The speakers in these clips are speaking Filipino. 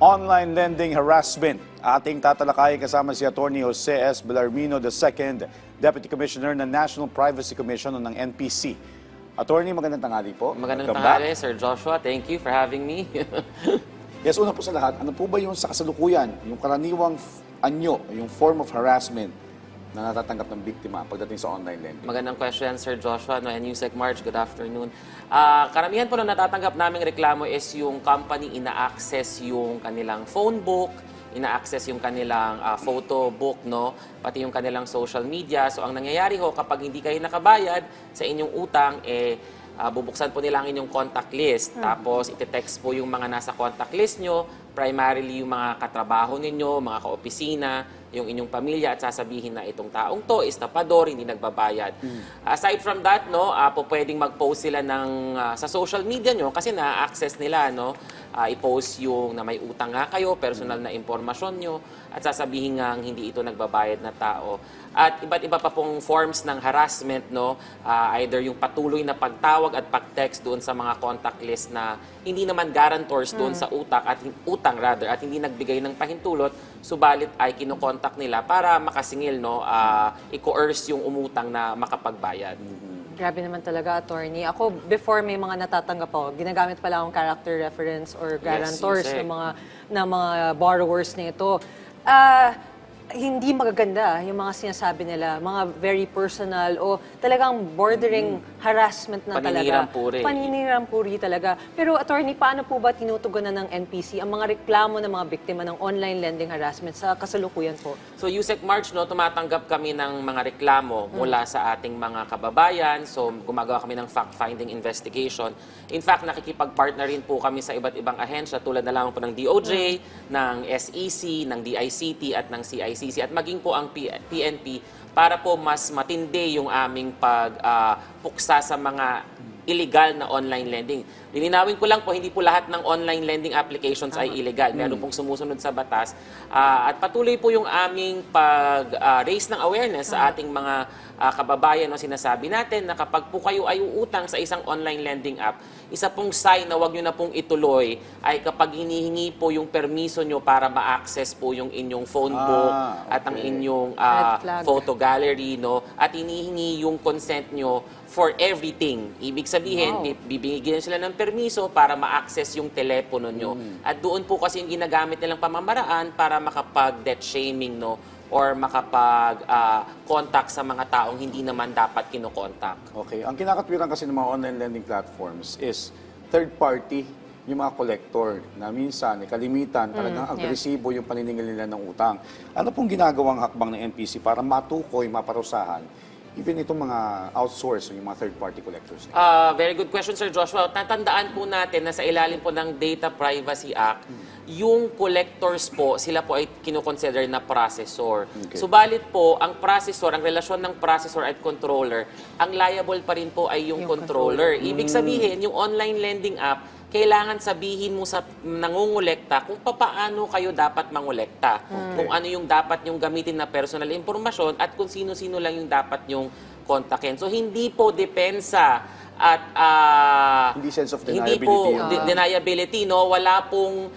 Online lending harassment. Ating tatalakayin kasama si Atty. Jose S. Bellarmino II, Deputy Commissioner ng National Privacy Commission ng NPC. Attorney, magandang tanghali po. Magandang tanghali, Sir Joshua. Thank you for having me. Yes, una po sa lahat, ano po ba yung sa kasalukuyan, yung karaniwang anyo, yung form of harassment na natatanggap ng biktima pagdating sa online lending? Magandang question, Sir Joshua. And Yusek March, good afternoon. Karamihan po na natatanggap naming reklamo is yung company ina-access yung kanilang phone book, ina-access yung kanilang photo book, no? Pati yung kanilang social media. So ang nangyayari ho, kapag hindi kayo nakabayad sa inyong utang, bubuksan po nila ang inyong contact list. Tapos ite-text po yung mga nasa contact list nyo, primarily yung mga katrabaho ninyo, mga kaopisina, yung inyong pamilya, at sasabihin na itong taong to is tapador, hindi nagbabayad. Aside from that, no, po pwedeng mag-post sila ng sa social media nyo kasi na-access nila, no, i-post yung na may utang nga kayo, personal na impormasyon nyo, at sasabihin nga hindi ito nagbabayad na tao. At iba't iba pa pong forms ng harassment, no, either yung patuloy na pagtawag at pag-text doon sa mga contact list na hindi naman guarantors doon sa utang at hindi nagbigay ng pahintulot, subalit ay kinokontak nila para makasingil, no, i-coerce yung umutang na makapagbayad. Grabe naman talaga, attorney. Ako, before may mga natatanggap ako, ginagamit pala akong character reference or guarantors Yusek. ng mga borrowers na ito. Hindi magaganda yung mga sinasabi nila, mga very personal o talagang bordering harassment na talaga. Paninirampuri. Paninirampuri talaga. Pero attorney, paano po ba tinutugunan ng NPC ang mga reklamo ng mga biktima ng online lending harassment sa kasalukuyan po? So, Yusek March, no, tumatanggap kami ng mga reklamo mula sa ating mga kababayan. So, gumagawa kami ng fact-finding investigation. In fact, nakikipag-partner rin po kami sa iba't ibang ahensya tulad na lamang po ng DOJ, ng SEC, ng DICT at ng CICC at maging po ang PNP para po mas matindi yung aming pagpuksa sa mga illegal na online lending. Lininawin ko lang po, hindi po lahat ng online lending applications ay illegal. Meron pong sumusunod sa batas. At patuloy po yung aming pag-raise ng awareness sa ating mga kababayan. No, sinasabi natin na kapag po kayo ay uutang sa isang online lending app, isa pong sign na wag nyo na pong ituloy ay kapag hinihingi po yung permiso nyo para ma-access po yung inyong phone book at ang inyong photo gallery, no? At hinihingi yung consent nyo for everything. Ibig sabihin, bibigyan sila ng permiso para ma-access yung telepono nyo. At doon po kasi yung ginagamit nilang pamamaraan para makapag-debt shaming, no? Or makapag-contact sa mga taong hindi naman dapat kinokontak. Okay. Ang kinakatwiran kasi ng mga online lending platforms is third party, yung mga collector na minsan, kalimitan, talagang agresibo yung paniningil nila ng utang. Ano pong ginagawang hakbang ng NPC para matukoy, maparusahan even itong mga outsource, yung mga third-party collectors? Very good question, Sir Joshua. Tatandaan po natin na sa ilalim po ng Data Privacy Act, yung collectors po, sila po ay kinoconsider na processor. Okay. Subalit po, ang processor, ang relasyon ng processor at controller, ang liable pa rin po ay yung controller. Ibig sabihin, yung online lending app, kailangan sabihin mo sa nangungulekta kung paano kayo dapat mangulekta. Kung ano yung dapat nyong gamitin na personal informasyon at kung sino-sino lang yung dapat nyong kontakin. So, hindi po depensa at Hindi sense of hindi deniability. po deniability, no? Wala pong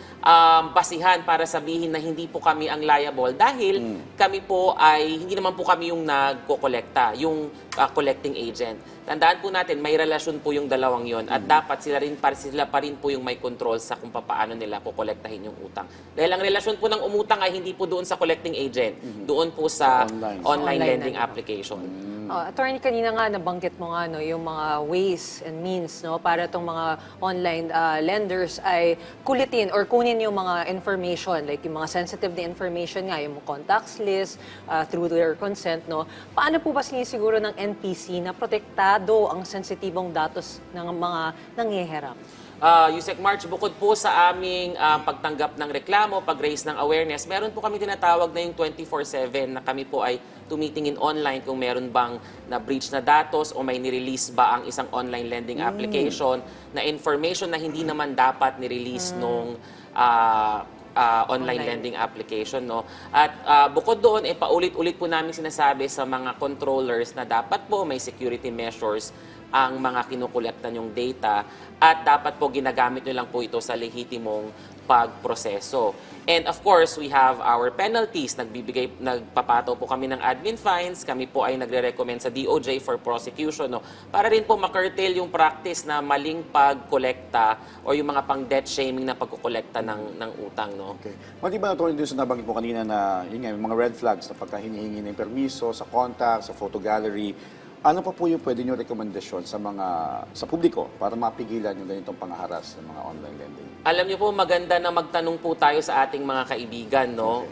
basihan para sabihin na hindi po kami ang liable dahil kami po ay hindi naman po kami yung nagkokolekta, yung collecting agent. Tandaan po natin, may relasyon po yung dalawang yon at dapat sila pa rin po yung may control sa kung paano nila kukolektahin yung utang. Dahil ang relasyon po ng umutang ay hindi po doon sa collecting agent, doon po sa online lending application. Attorney, kanina nga nabanggit mo nga, no, yung mga ways and means, no, para itong mga online lenders ay kulitin or kunin yung mga information, like yung mga sensitive na information nga, yung contacts list, through their consent, no. Paano po ba sinisiguro ng NPC na protektado ang sensitibong datos ng mga nangyayarap? Yusek March, bukod po sa aming pagtanggap ng reklamo, pag-raise ng awareness, meron po kami tinatawag na yung 24/7 na kami po ay tumitingin online kung meron bang na-breach na datos o may nirelease ba ang isang online lending application na information na hindi naman dapat nirelease nung online lending application, no? At bukod doon, paulit-ulit po namin sinasabi sa mga controllers na dapat po may security measures ang mga kinukolekta nyong data at dapat po ginagamit nyo lang po ito sa lehitimong pagproseso. And of course, we have our penalties. Nagpapato po kami ng admin fines. Kami po ay nagre-recommend sa DOJ for prosecution, no? Para rin po makurtail yung practice na maling pagkolekta o yung mga pang-debt shaming na pagkukolekta ng utang, no? Okay. Mali ba natulad din sa nabanggit mo kanina na yun nga, yung mga red flags na pagka hinihingi ng permiso, sa contact, sa photo gallery, ano pa po yung pwede nyo rekomendasyon sa publiko para mapigilan yung ganitong pangaharas ng mga online lending? Alam niyo po, maganda na magtanong po tayo sa ating mga kaibigan, no?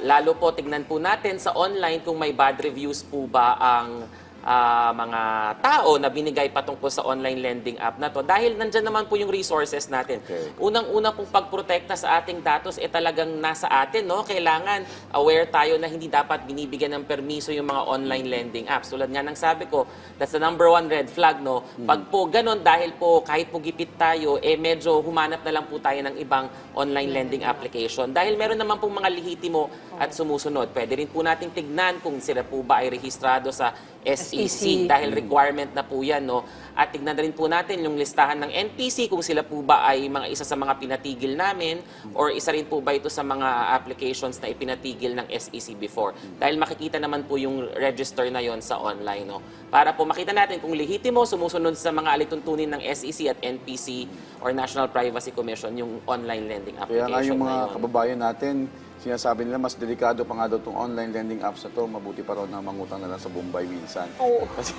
Lalo po, tignan po natin sa online kung may bad reviews po ba ang mga tao na binigay patungkol sa online lending app na to. Dahil nandyan naman po yung resources natin. Okay. Unang-una pong pagprotekta sa ating datos, talagang nasa atin, no? Kailangan aware tayo na hindi dapat binibigyan ng permiso yung mga online lending apps. Tulad nga ng sabi ko, that's the number one red flag, no? Pag po ganun, dahil po kahit po gipit tayo, medyo humanap na lang po tayo ng ibang online lending application. Dahil meron naman pong mga lehitimo at sumusunod. Pwede rin po nating tignan kung sila po ba ay rehistrado sa SEC dahil requirement na po yan, no? At tignan rin po natin yung listahan ng NPC kung sila po ba ay isa sa mga pinatigil namin or isa rin po ba ito sa mga applications na ipinatigil ng SEC before. Dahil makikita naman po yung register na yon sa online, no? Para po makita natin kung lehitimo, sumusunod sa mga alituntunin ng SEC at NPC or National Privacy Commission yung online lending Kaya nga application yung mga na yun. kababayan natin, sinasabi nila mas delikado pa nga daw itong online lending apps na to, mabuti pa raw na mangutang na lang sa Bombay minsan. Oo. Kasi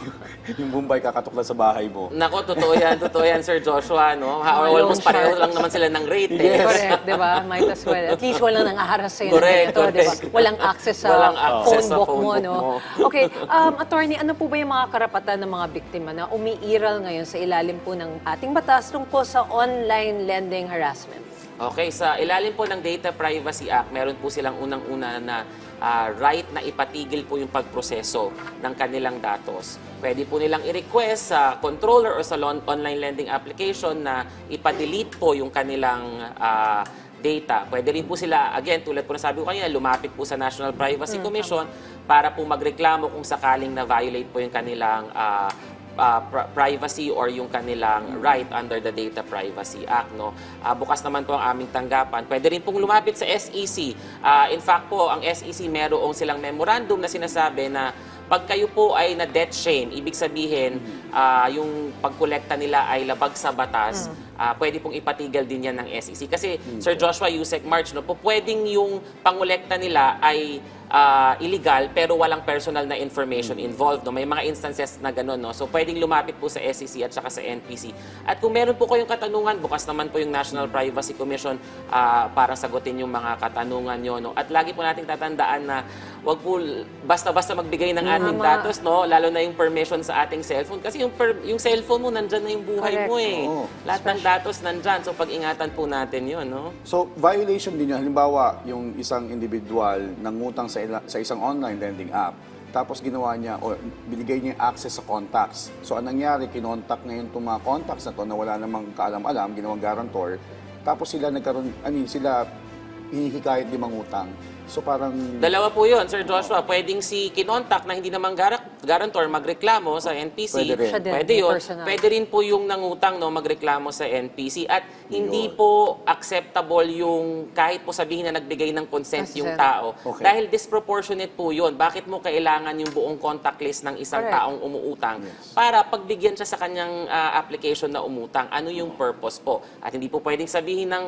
yung Bombay kakatok lang sa bahay mo. Nako, totoo yan, Sir Joshua, no? Mga Almost loan pareho shark. lang naman sila ng rate, Correct, di ba? Might as well. At least walang nang-aharas sa'yo ng Correct, ganito, di ba? correct. Walang access sa Walang access phone sa book phone mo, book no? mo. Okay, attorney, ano po ba yung mga karapatan ng mga biktima na umiiral ngayon sa ilalim po ng ating batas tungkol sa online lending harassment? Okay, sa ilalim po ng Data Privacy Act, meron po silang unang-una na right na ipatigil po yung pagproseso ng kanilang datos. Pwede po nilang i-request sa controller o sa online lending application na ipa-delete po yung kanilang data. Pwede rin po sila, again, tulad po na sabi ko kanina, lumapit po sa National Privacy Commission para po magreklamo kung sakaling na-violate po yung kanilang privacy or yung kanilang right under the Data Privacy Act, no? Bukas naman po ang aming tanggapan. Pwede rin pong lumapit sa SEC. In fact po, ang SEC meron silang memorandum na sinasabi na pag kayo po ay na debt shame, ibig sabihin yung pagkolekta nila ay labag sa batas, pwede pong ipatigil din yan ng SEC. Kasi Sir Joshua, Yusek March, no, po pwedeng yung pangolekta nila ay illegal pero walang personal na information involved, no? May mga instances na gano'n, no? So pwedeng lumapit po sa SEC at saka sa NPC. At kung meron po kayong katanungan, bukas naman po yung National Privacy Commission para sagutin yung mga katanungan nyo, no? At lagi po nating tatandaan na wag po basta-basta magbigay ng ating datos, no? Lalo na yung permission sa ating cellphone. Kasi yung cellphone mo, nandyan na yung buhay mo, eh. Oo. Lahat ng datos nandyan. So pag-ingatan po natin yun, no? So, violation din yun. Halimbawa, yung isang individual nangutang sa isang online lending app, tapos ginawa niya o binigay niya yung access sa contacts. So, anong nangyari, kinontak ngayon itong mga contacts na to na wala namang kaalam-alam, ginawang guarantor, tapos sila sila hinihikayat di mangutang. So, parang... Dalawa po yun, Sir Joshua. Pwedeng si kinontak na hindi naman guarantor magreklamo sa NPC. Pwede rin. Siya din, Pwede may yun. personal. Pwede rin po yung nangutang, no, magreklamo sa NPC. At hindi Yun. po acceptable yung kahit po sabihin na nagbigay ng consent yung Consent. tao. Okay. Dahil disproportionate po yun. Bakit mo kailangan yung buong contact list ng isang Correct. taong umuutang Yes. para pagbigyan siya sa kanyang application na umutang? Ano yung purpose po? At hindi po pwedeng sabihin ng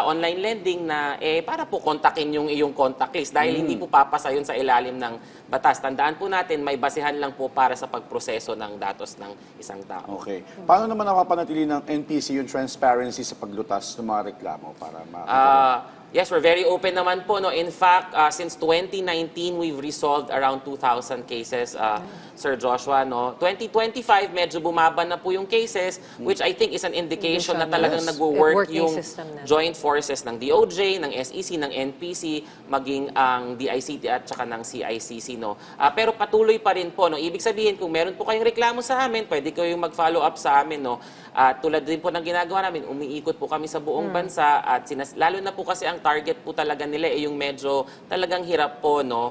online lending na para po kontakin yung iyong contact list dahil hindi po papasa yun sa ilalim ng batas. Tandaan po natin, may basihan lang po para sa pagproseso ng datos ng isang tao. Okay. Paano naman napapanatili ng NPC yung transparency sa paglutas ng mga reklamo para makita? Yes, we're very open naman po. No? In fact, since 2019, we've resolved around 2,000 cases, Sir Joshua. No? 2025, medyo bumaba na po yung cases, which I think is an indication na talagang Yes. nagwo-work Working yung system na. joint forces ng DOJ, ng SEC, ng NPC, maging ang DICT at saka ng CICC. No? Pero patuloy pa rin po. No? Ibig sabihin, kung meron po kayong reklamo sa amin, pwede kayong mag-follow up sa amin. No? Tulad din po ng ginagawa namin, umiikot po kami sa buong bansa at lalo na po kasi ang target po talaga nila yung medyo talagang hirap po, no?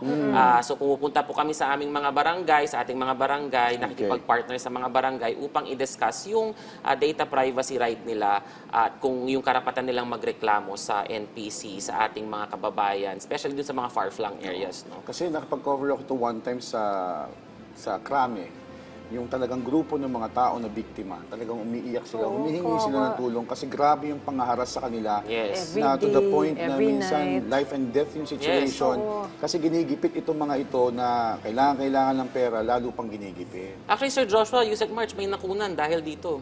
So pumupunta po kami sa aming mga barangay, sa ating mga barangay, nakikipag-partner sa mga barangay upang i-discuss yung data privacy right nila at kung yung karapatan nilang magreklamo sa NPC, sa ating mga kababayan, especially dun sa mga far-flung areas, no? Kasi nakapag-cover ako to one time sa Krame, yung talagang grupo ng mga tao na biktima, talagang umiiyak sila, humihingi sila ng tulong kasi grabe yung pangaharas sa kanila. Yes. Na to the point na every minsan night. life and death yung situation. Kasi ginigipit itong mga ito na kailangan ng pera, lalo pang ginigipit. Actually, Sir Joshua, Yusek March, may nakunan dahil dito.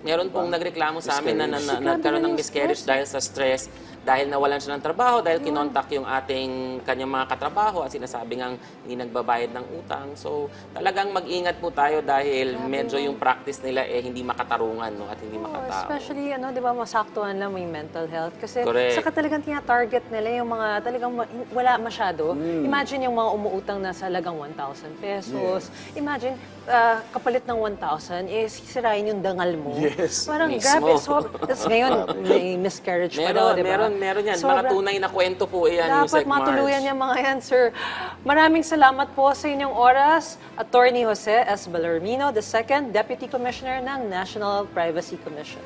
Meron pong nagreklamo sa amin na nagkaroon ng miscarriage dahil sa stress, dahil nawalan siya ng trabaho, dahil kinontak yung kanyang mga katrabaho at sinasabi ngang hindi nagbabayad ng utang. So, talagang mag-ingat po tayo dahil medyo yung practice nila hindi makatarungan, no, at hindi makatao. Especially, di ba, masaktuhan lang may mental health. Kasi Correct. saka talagang tina-target nila yung mga talagang wala masyado. Imagine yung mga umuutang na sa halagang 1,000 pesos. Imagine, kapalit ng 1,000, sisirain yung dangal mo. Yes. Parang Mismo. grabe. So, tapos ngayon, may miscarriage pa daw, di ba? Meron yan. Sobra. Mga tunay na kwento po yan, Dapat Yusek March. matuluyan yung mga yan, sir. Maraming salamat po sa inyong oras. Attorney Jose S. Bellarmino, II, Deputy Commissioner ng National Privacy Commission.